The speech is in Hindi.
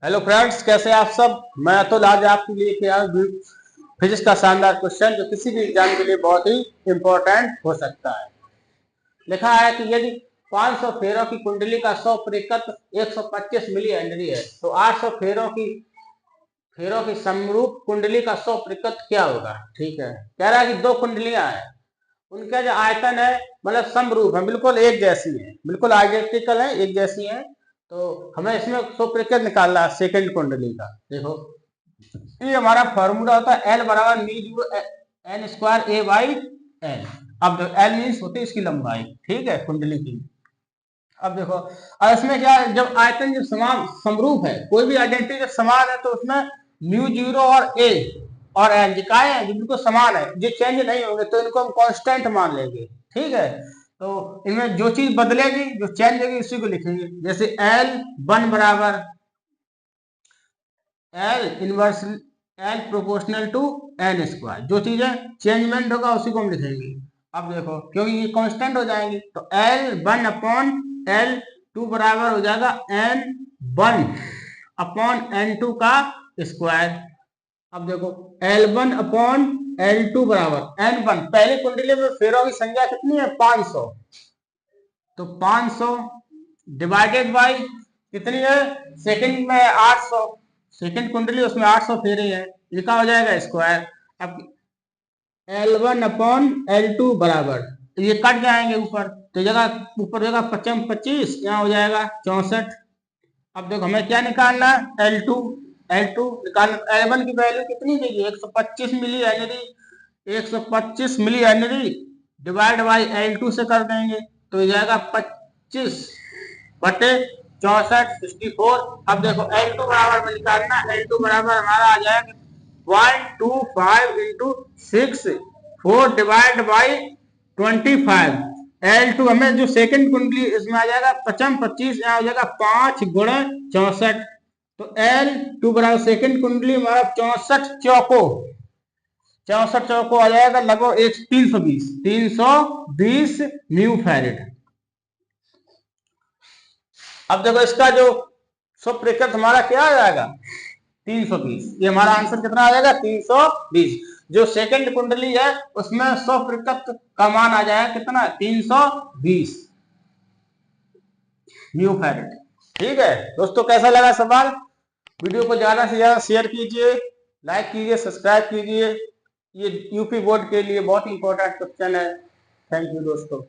हेलो फ्रेंड्स, कैसे आप सब। मैं अतुल आज आपके लिए क्या फिजिक्स का शानदार क्वेश्चन जो किसी भी एग्जाम के लिए बहुत ही इंपॉर्टेंट हो सकता है। लिखा है कि यदि 500 फेरों की कुंडली का 100 परिकत 125 मिली हेनरी है तो 800 फेरों की समरूप कुंडली का 100 परिकत क्या होगा। ठीक है, कह रहा है कि दो कुंडलियां हैं, उनका जो आयतन है मतलब समरूप है, बिल्कुल एक जैसी है, बिल्कुल आइडेंटिकल है, एक जैसी है। तो हमें इसमें 100 परिकत निकालना है सेकंड कुंडली का। देखो, ये हमारा फॉर्मूला होता है एल बराबर mu n square a by n. अब एल मीन्स होती है इसकी लंबाई, ठीक है, कुंडली की। अब देखो, और इसमें क्या है, जब आयतन जब समान समरूप है, कोई भी आइडेंटिटी जब समान है तो उसमें म्यू जीरो और ए और एन जो काय है, जो बिल्कुल समान है, जो चेंज नहीं होंगे, तो इनको हम कांस्टेंट मान लेंगे। ठीक है, तो इनमें जो चीज बदलेगी, जो चेंज होगी, उसी को लिखेंगे। जैसे एल वन बराबर L inverse L proportional to n square, जो चीजें चेंजमेंट होगा उसी को हम लिखेंगे। अब देखो, क्योंकि ये कांस्टेंट हो जाएंगी, तो L one upon L two बराबर हो जाएगा n one upon n two का स्क्वायर। अब देखो, L one upon L two बराबर एन वन, पहली कुंडली में फेरों की संख्या कितनी है, 500। तो 500 डिवाइडेड बाई कितनी है, सेकंड में 800, सेकंड कुंडली उसमें 800 फेरे है, लिखा हो जाएगा स्क्वायर। अब L1 अपॉन L2 बराबर, ये कट जाएंगे ऊपर, तो जगह ऊपर जगह 25 यहाँ हो जाएगा 64। अब देखो, हमें क्या निकालना है, L2 निकालना। L1 की वैल्यू कितनी देगी, 125 milli henry, 125 milli henry divide by L2 से कर देंगे, तो ये जाएगा 25 बटे 64 64। अब देखो, L2 बराबर में निकालना, L2 बराबर हमारा आ जाएगा 125 इंटू 6 4 डिवाइड बाई 25। L2 हमें जो सेकंड कुंडली इसमें आ जाएगा 25 यहाँ हो जाएगा 5 गुणा 64। तो L2 बराबर सेकंड कुंडली हमारा 64 चौको, 64 चौको आ जाएगा लगभग 320 न्यू फेरेड। अब देखो, इसका जो सब प्रेक्षक हमारा क्या आ जाएगा, 320। ये हमारा आंसर कितना आ जाएगा, 320। जो सेकंड कुंडली है उसमें 100 प्रतिशत का मान आ जाएगा कितना, 320 न्यू फेरेड। ठीक है दोस्तों, कैसा लगा सवाल। वीडियो को ज्यादा से ज्यादा शेयर कीजिए, लाइक कीजिए, सब्सक्राइब कीजिए। ये यूपी बोर्ड के लिए बहुत इंपॉर्टेंट क्वेश्चन है। थैंक यू दोस्तों।